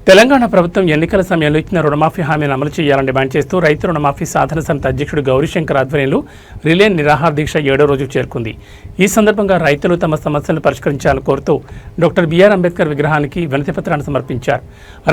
తెలంగాణ ప్రభుత్వం ఎన్నికల సమయంలో ఇచ్చిన రుణమాఫీ హామీని అమలు చేయాలని డిమాండ్ చేస్తూ రైతు రుణమాఫీ సాధన సమితి అధ్యక్షుడు గౌరీశంకర్ ఆధ్వర్యంలో రిలే నిరాహార దీక్ష 7వ రోజు చేరుకుంది. ఈ సందర్భంగా రైతులు తమ సమస్యలను పరిష్కరించాలని కోరుతూ డాక్టర్ బిఆర్ అంబేద్కర్ విగ్రహానికి వినతిపత్రాన్ని సమర్పించారు.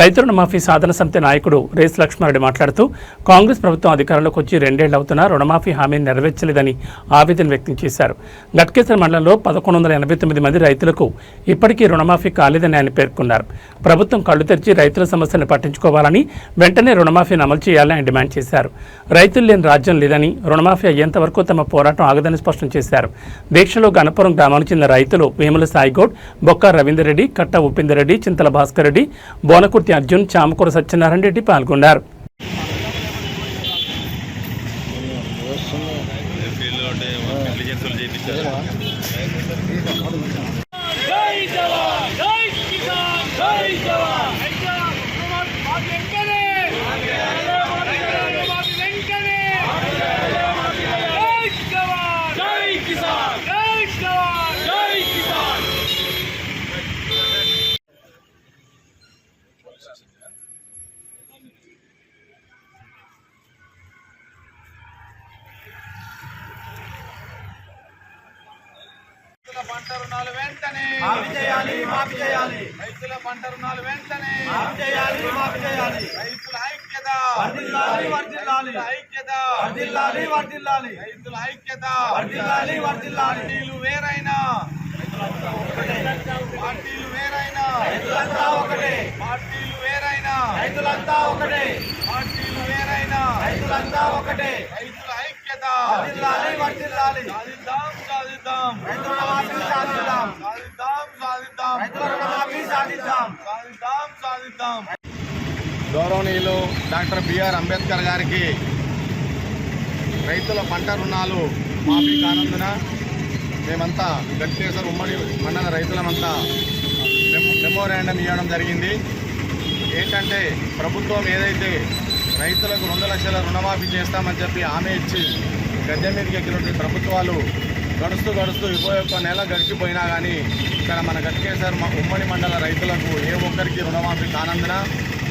రైతు రుణమాఫీ సాధన సమితి నాయకుడు రేస్ లక్ష్మారెడ్డి మాట్లాడుతూ కాంగ్రెస్ ప్రభుత్వం అధికారంలోకి వచ్చి 2 ఏళ్లు అవుతున్నా రుణమాఫీ హామీని నెరవేర్చలేదని ఆవేదన వ్యక్తం చేశారు. గట్కేసర్ మండలంలో 1189 మంది రైతులకు ఇప్పటికీ రుణమాఫీ కాలేదని ఆయన పేర్కొన్నారు. ప్రభుత్వం కళ్లు తెరిచి రైతుల సమస్యలను పట్టించుకోవాలని, వెంటనే రుణమాఫీని అమలు చేయాలని డిమాండ్ చేశారు. రైతులు లేని రాజ్యం లేదని, రుణమాఫీ అయ్యేంత వరకు తమ పోరాటం ఆగదని స్పష్టం చేశారు. దీక్షలో గణపురం గ్రామానికి చెందిన రైతులు వేముల సాయిగౌడ్, బొక్క రవీందర్ రెడ్డి, కట్ట ఉపేందర్ రెడ్డి, చింతల భాస్కర్ రెడ్డి, బోనకుర్తి అర్జున్, చామకూర సత్యనారాయణ రెడ్డి పాల్గొన్నారు. పంట రుణాలు వెంటనే మాఫీ చేయాలి. రైతుల పంట రుణాలు వెంటనే మాఫీ చేయాలి. రైతుల ఐక్యత వర్ధిల్లాలి. రైతుల ఐక్యత పార్టీలు వేరైనా రైతులంతా ఒకటే. రైతుల ఐక్యత సాధిద్దాం. గౌరవనీయులు డాక్టర్ బిఆర్ అంబేద్కర్ గారికి రైతుల పంట రుణాలు మాఫీ కానందున మేమంతా గట్కేసర్ ఉమ్మడి మండల రైతులమంతా మెమోరాండం ఇవ్వడం జరిగింది. ఏంటంటే ప్రభుత్వం ఏదైతే రైతులకు 2 లక్షల రుణమాఫీ చేస్తామని చెప్పి హామీ ఇచ్చి గద్దె మీదకి ఎక్కినటువంటి ప్రభుత్వాలు గడుస్తూ 21 నెల గడిచిపోయినా కానీ ఇక్కడ మన గట్కేసర్ ఉమ్మడి మండల రైతులకు ఏ ఒక్కరికి రుణమాఫీ కానందున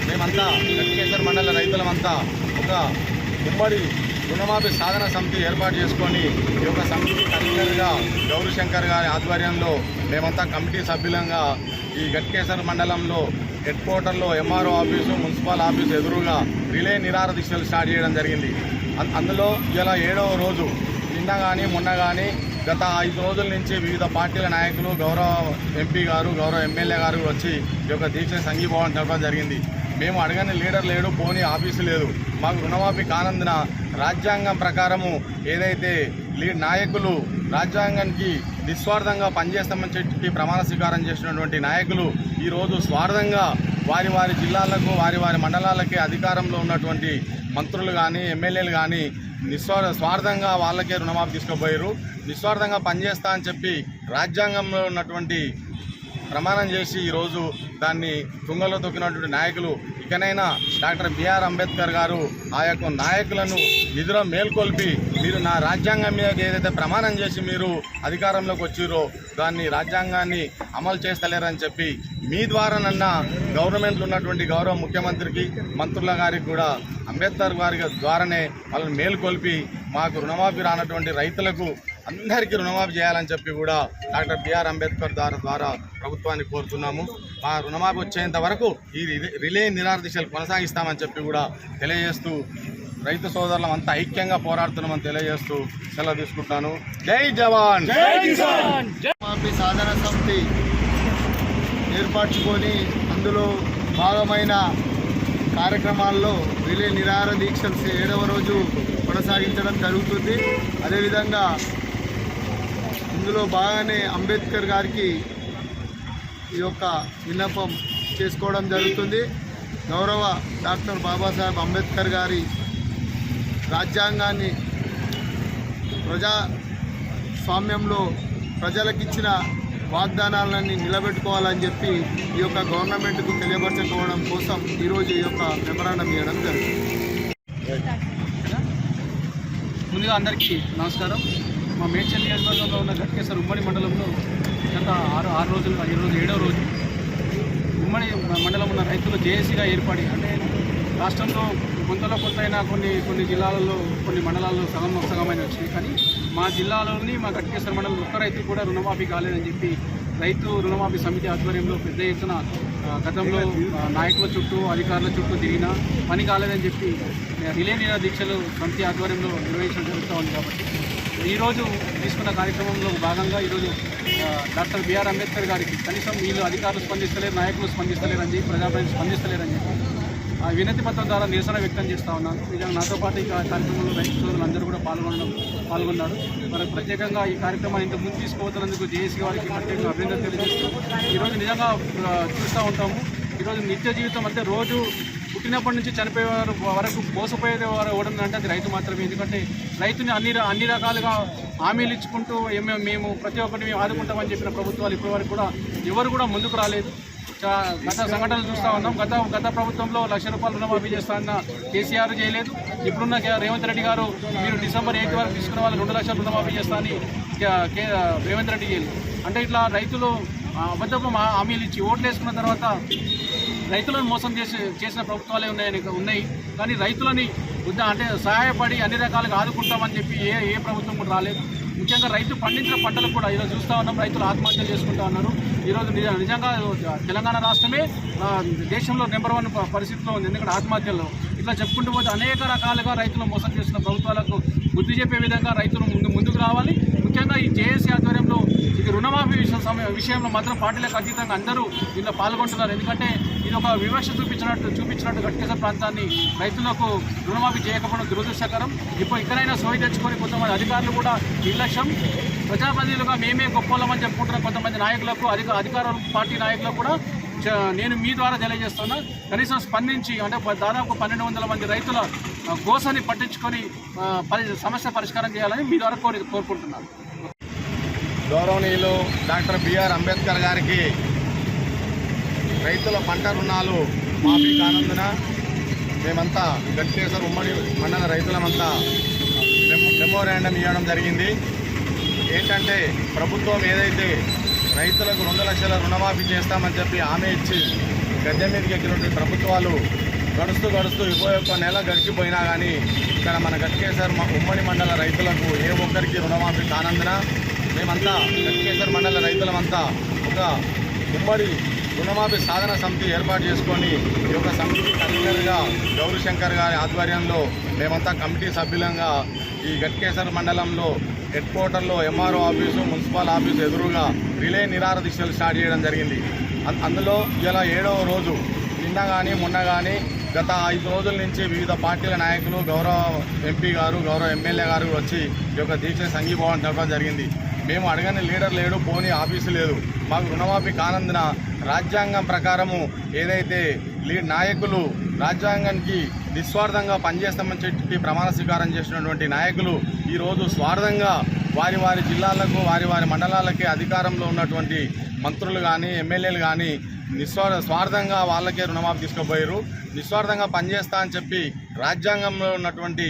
మేమంతా గట్కేసర్ మండల రైతులమంతా ఒక ఉమ్మడి రుణమాఫీ సాధన సమితి ఏర్పాటు చేసుకొని ఈ యొక్క సమితి కన్వీనర్గా గౌరీశంకర్ గారి ఆధ్వర్యంలో మేమంతా కమిటీ సభ్యులంగా ఈ గట్కేసర్ మండలంలో హెడ్ క్వార్టర్లో ఎంఆర్ఓ ఆఫీసు, మున్సిపల్ ఆఫీసు ఎదురుగా రిలే నిరాహార దీక్షలు స్టార్ట్ చేయడం జరిగింది. అందులో ఇలా 7వ రోజు నిన్న కానీ మొన్న కానీ గత 5 రోజుల నుంచి వివిధ పార్టీల నాయకులు, గౌరవ ఎంపీ గారు, గౌరవ ఎమ్మెల్యే గారు వచ్చి ఈ యొక్క దీక్ష సంఘీభావం తెలపడం జరిగింది. మేము అడగని లీడర్ లేడు, పోనీ ఆఫీసు లేదు, మాకు రుణమాఫీ కానందున రాజ్యాంగం ప్రకారము ఏదైతే నాయకులు రాజ్యాంగానికి నిస్వార్థంగా పనిచేస్తామని చెప్పి ప్రమాణ స్వీకారం చేసినటువంటి నాయకులు ఈరోజు స్వార్థంగా వారి జిల్లాలకు, వారి మండలాలకి అధికారంలో ఉన్నటువంటి మంత్రులు కానీ, ఎమ్మెల్యేలు కానీ స్వార్థంగా వాళ్ళకే రుణమాఫీ తీసుకుపోయారు. నిస్వార్థంగా పనిచేస్తా అని చెప్పి రాజ్యాంగంలో ఉన్నటువంటి ప్రమాణం చేసి ఈరోజు దాన్ని తుంగలో తొక్కినటువంటి నాయకులు ఇకనైనా డాక్టర్ బిఆర్ అంబేద్కర్ గారు ఆ యొక్క నాయకులను నిధుల మేల్కొల్పి మీరు నా రాజ్యాంగం మీద ఏదైతే ప్రమాణం చేసి మీరు అధికారంలోకి వచ్చిరో దాన్ని రాజ్యాంగాన్ని అమలు చేస్తలేరని చెప్పి మీ ద్వారానన్నా గవర్నమెంట్లో ఉన్నటువంటి గౌరవ ముఖ్యమంత్రికి, మంత్రుల గారికి కూడా అంబేద్కర్ గారి ద్వారానే వాళ్ళని మేల్కొల్పి మాకు రుణమాఫీ రానటువంటి రైతులకు అందరికీ రుణమాఫీ చేయాలని చెప్పి కూడా డాక్టర్ బిఆర్ అంబేద్కర్ ద్వారా ప్రభుత్వాన్ని కోరుతున్నాము. మా రుణమాఫీ వచ్చేంత వరకు ఈ రిలే నిరాహార దీక్షలు కొనసాగిస్తామని చెప్పి కూడా తెలియజేస్తూ రైతు సోదరులం అంతా ఐక్యంగా పోరాడుతున్నామని తెలియజేస్తూ సెలవు తీసుకుంటాను. జై జవాన్. రుణమాఫీ సాధన సమితి ఏర్పరచుకొని అందులో భాగమైన కార్యక్రమాల్లో రిలే నిరాహార దీక్షలు 7వ రోజు కొనసాగించడం జరుగుతుంది. అదేవిధంగా ఇందులో బాగానే అంబేద్కర్ గారికి ఈ యొక్క విన్నపం చేసుకోవడం జరుగుతుంది. గౌరవ డాక్టర్ బాబాసాహెబ్ అంబేద్కర్ గారి రాజ్యాంగాన్ని ప్రజాస్వామ్యంలో ప్రజలకిచ్చిన వాగ్దానాలన్నీ నిలబెట్టుకోవాలని చెప్పి ఈ యొక్క గవర్నమెంట్కు తెలియపరచుకోవడం కోసం ఈరోజు ఈ యొక్క మెమరాండం ఇవ్వడం జరుగుతుంది. ముందుగా అందరికీ నమస్కారం. మా మేడ్చల్ నియోజకవర్గంలో ఉన్న గట్కేసర్ ఉమ్మడి మండలంలో గత 6 రోజులుగా ఈరోజు 7వ రోజు ఉమ్మడి మండలం ఉన్న రైతులు జేఏసీగా ఏర్పడి, అంటే రాష్ట్రంలో కొంతైనా కొన్ని జిల్లాలలో కొన్ని మండలాల్లో సగమైన వచ్చినాయి. కానీ మా జిల్లాలోని మా గట్కేశ్వర మండలంలో ఒక్క రైతు కూడా రుణమాఫీ కాలేదని చెప్పి రైతు రుణమాఫీ సమితి ఆధ్వర్యంలో పెద్ద ఎత్తున గతంలో నాయకుల చుట్టూ అధికారుల చుట్టూ తిరిగినా పని కాలేదని చెప్పి రిలే నిరాహార దీక్షలు సమితి ఆధ్వర్యంలో నిర్వహించడం జరుగుతూ ఉంది. కాబట్టి ఈరోజు తీసుకున్న కార్యక్రమంలో భాగంగా ఈరోజు డాక్టర్ బిఆర్ అంబేద్కర్ గారికి కనీసం వీళ్ళు అధికారులు స్పందిస్తలేరు, నాయకులు స్పందిస్తలేరు అని చెప్పి, ప్రజాప్రతినిధులు స్పందిస్తలేరని చెప్పి వినతి పత్రం ద్వారా నిరసన వ్యక్తం చేస్తూ ఉన్నాను. నిజంగా నాతో పాటు ఈ కార్యక్రమంలో రైతు సోదరులు అందరూ కూడా పాల్గొన్నారు. మనకు ప్రత్యేకంగా ఈ కార్యక్రమాన్ని ఇంత ముందు తీసుకుపోతున్నందుకు జేఏసీ వారికి ప్రత్యేకంగా అభినందన తెలియజేస్తూ, ఈరోజు నిజంగా చూస్తూ ఉంటాము. ఈరోజు నిత్య జీవితం అంటే రోజు పుట్టినప్పటి నుంచి చనిపోయే వరకు మోసపోయేది ఓడని అంటే అది రైతు మాత్రమే. ఎందుకంటే రైతుని అన్ని రకాలుగా హామీలు ఇచ్చుకుంటూ మేము ప్రతి ఒక్కరిని ఆదుకుంటామని చెప్పిన ప్రభుత్వాలు ఇప్పటివరకు కూడా ఎవరు కూడా ముందుకు రాలేదు. గత సంఘటనలు చూస్తూ ఉన్నాం. గత ప్రభుత్వంలో ₹1,00,000 రుణమాఫీ చేస్తానన్న కేసీఆర్ చేయలేదు. ఇప్పుడున్న రేవంత్ రెడ్డి గారు మీరు December 8 వరకు తీసుకున్న వాళ్ళు 2 లక్షల రుణమాఫీ చేస్తానని రేవంత్ రెడ్డి చేయలేదు. అంటే ఇట్లా రైతులు అబద్ధపు హామీలు ఇచ్చి ఓట్లు వేసుకున్న తర్వాత రైతులను మోసం చేసిన ప్రభుత్వాలే ఉన్నాయి. కానీ రైతులని అంటే సహాయపడి అన్ని రకాలుగా ఆదుకుంటామని చెప్పి ఏ ప్రభుత్వం కూడా రాలేదు. ముఖ్యంగా రైతు పండించిన పంటలు కూడా ఈరోజు చూస్తూ ఉన్నాం, రైతులు ఆత్మహత్యలు చేసుకుంటూ ఉన్నారు. ఈరోజు నిజంగా తెలంగాణ రాష్ట్రమే దేశంలో నెంబర్ 1 పరిస్థితిలో ఉంది. ఎందుకంటే ఆత్మహత్యల్లో ఇట్లా చెప్పుకుంటూ పోతే అనేక రకాలుగా రైతులు మోసం చేస్తున్న ప్రభుత్వాలకు బుద్ధి చెప్పే విధంగా రైతులు ముందుకు రావాలి. ముఖ్యంగా ఈ జేఏసీ ఆధ్వర్యంలో ఇది రుణమాఫీ విషయంలో మాత్రం పార్టీలకు అతీతంగా అందరూ దీనిలో పాల్గొంటున్నారు. ఎందుకంటే ఇది ఒక వివక్ష చూపించినట్టు గట్కేశ్వర ప్రాంతాన్ని రైతులకు రుణమాఫీ చేయకపోవడం దురదృష్టకరం. ఇక్కడైనా సోయి తెచ్చుకొని కొంతమంది అధికారులు కూడా నిర్లక్ష్యం, ప్రజాప్రతినిధులుగా మేమే గొప్పలమని చెప్పుకుంటున్న కొంతమంది నాయకులకు అధికార పార్టీ నాయకులకు కూడా నేను మీ ద్వారా తెలియజేస్తున్నా, కనీసం స్పందించి అంటే దాదాపు 1,200 మంది రైతుల గోసని పట్టించుకొని సమస్య పరిష్కారం చేయాలని మీ ద్వారా కోరుకుంటున్నాను. గౌరవనీయులు డాక్టర్ బిఆర్ అంబేద్కర్ గారికి రైతుల పంట రుణాలు మాఫీ కానందున మేమంతా గట్కేశ్వర ఉమ్మడి మండల రైతులమంతా మెమోరాండం ఇవ్వడం జరిగింది. ఏంటంటే ప్రభుత్వం ఏదైతే రైతులకు 2 లక్షల రుణమాఫీ చేస్తామని చెప్పి హామీ ఇచ్చి గద్దె మీదకి ఎక్కినటువంటి ప్రభుత్వాలు గడుస్తూ 21 నెల గడిచిపోయినా కానీ ఇక్కడ మన గట్కేశ్వర ఉమ్మడి మండల రైతులకు ఏ ఒక్కరికి రుణమాఫీ కానందున మేమంతా గట్కేశ్వర మండల రైతులమంతా ఒక ఉమ్మడి రుణమాఫీ సాధన సమితి ఏర్పాటు చేసుకొని ఈ యొక్క సమితి కన్వీనర్గా గౌరీశంకర్ గారి ఆధ్వర్యంలో మేమంతా కమిటీ సభ్యులంగా ఈ గట్కేశ్వర మండలంలో హెడ్ క్వార్టర్లో ఎంఆర్ఓ ఆఫీసు, మున్సిపల్ ఆఫీసు ఎదురుగా రిలే నిరాహార దీక్షలు స్టార్ట్ చేయడం జరిగింది. అందులో ఇలా 7వ రోజు నిన్న కానీ మొన్న కానీ గత 5 రోజుల నుంచి వివిధ పార్టీల నాయకులు, గౌరవ ఎంపీ గారు, గౌరవ ఎమ్మెల్యే గారు వచ్చి ఈ యొక్క దీక్ష సంఘీభావం తెలపడం జరిగింది. మేము అడగని లీడర్ లేడు, పోనీ ఆఫీసు లేదు, మాకు రుణమాఫీ కానందున రాజ్యాంగం ప్రకారము ఏదైతే నాయకులు రాజ్యాంగానికి నిస్వార్థంగా పనిచేస్తామని చెప్పి ప్రమాణ స్వీకారం చేసినటువంటి నాయకులు ఈరోజు స్వార్థంగా వారి జిల్లాలకు వారి మండలాలకి అధికారంలో ఉన్నటువంటి మంత్రులు కానీ ఎమ్మెల్యేలు కానీ స్వార్థంగా వాళ్ళకే రుణమాఫీ తీసుకుపోయారు. నిస్వార్థంగా పనిచేస్తా అని చెప్పి రాజ్యాంగంలో ఉన్నటువంటి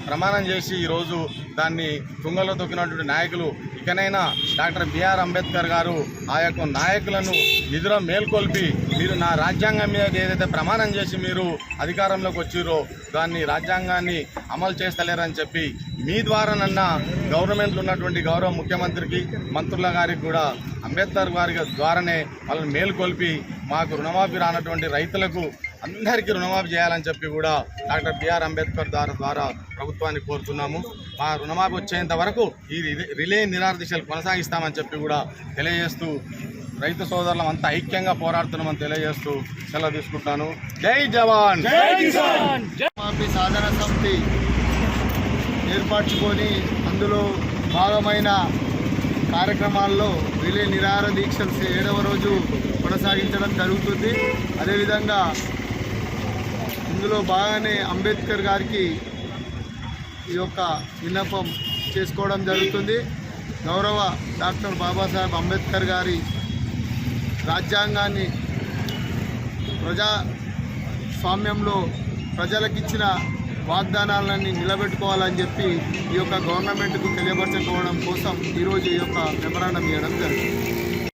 ప్రమాణం చేసి ఈరోజు దాన్ని తుంగలో తొక్కినటువంటి నాయకులు ఇకనైనా డాక్టర్ బిఆర్ అంబేద్కర్ గారు ఆ యొక్క నాయకులను నిధుల మేల్కొల్పి మీరు నా రాజ్యాంగం మీద ఏదైతే ప్రమాణం చేసి మీరు అధికారంలోకి వచ్చిరో దాన్ని రాజ్యాంగాన్ని అమలు చేస్తలేరని చెప్పి మీ ద్వారానన్నా గవర్నమెంట్లో ఉన్నటువంటి గౌరవ ముఖ్యమంత్రికి, మంత్రుల గారికి కూడా అంబేద్కర్ గారి ద్వారానే వాళ్ళని మేల్కొల్పి మాకు రుణమాఫీ రానటువంటి రైతులకు అందరికీ రుణమాఫీ చేయాలని చెప్పి కూడా డాక్టర్ బిఆర్ అంబేద్కర్ ద్వారా ప్రభుత్వాన్ని కోరుతున్నాము. మా రుణమాఫీ వచ్చేంత వరకు ఈ రిలే నిరాహార దీక్షలు కొనసాగిస్తామని చెప్పి కూడా తెలియజేస్తూ రైతు సోదరులం అంతా ఐక్యంగా పోరాడుతున్నామని తెలియజేస్తూ సెలవు తీసుకుంటాను. జై జవాన్. రుణమాఫీ సాధన సమితి ఏర్పరచుకొని అందులో భాగమైన కార్యక్రమాల్లో రిలే నిరాహార దీక్షలు 7వ రోజు కొనసాగించడం జరుగుతుంది. అదేవిధంగా ఇందులో బాగానే అంబేద్కర్ గారికి ఈ యొక్క విన్నపం చేసుకోవడం జరుగుతుంది. గౌరవ డాక్టర్ బాబాసాహెబ్ అంబేద్కర్ గారి రాజ్యాంగాన్ని ప్రజాస్వామ్యంలో ప్రజలకిచ్చిన వాగ్దానాలన్నీ నిలబెట్టుకోవాలని చెప్పి ఈ యొక్క గవర్నమెంట్కు తెలియపరచుకోవడం కోసం ఈరోజు ఈ యొక్క మెమరాండం ఇవ్వడం జరిగింది.